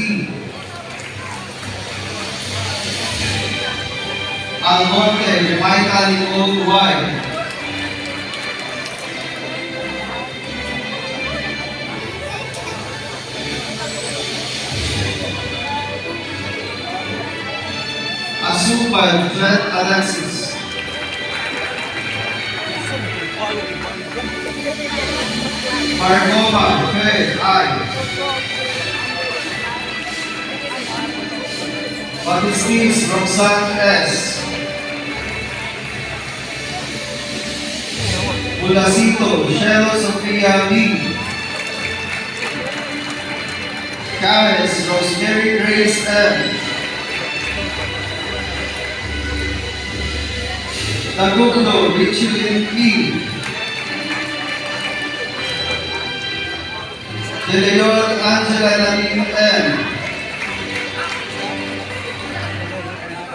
E. Almonte Jamaica Nicole Y. Asupan Jet Alexis. Margoma Faye I. Batistis Roxanne S. Bulasito Shelo Sofia B. Cares Rosemary Grace M. Tagugno Richelyn P. De Leon Angela Lamine M.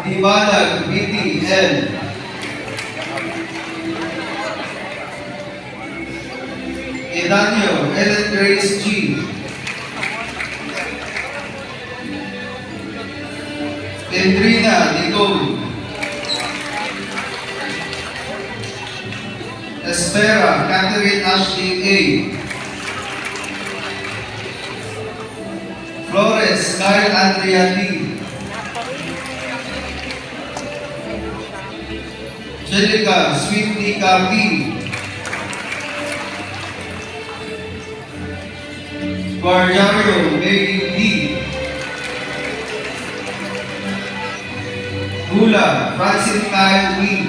Dibalag Viti N. Edanio Ellen Grace G. Endrina Nicole. Espera Catherine Ashley A. Flores Kyle Andrea D. Jelica Sweet Nika B. Guardiario Baby D. Gula Francine Kyle E.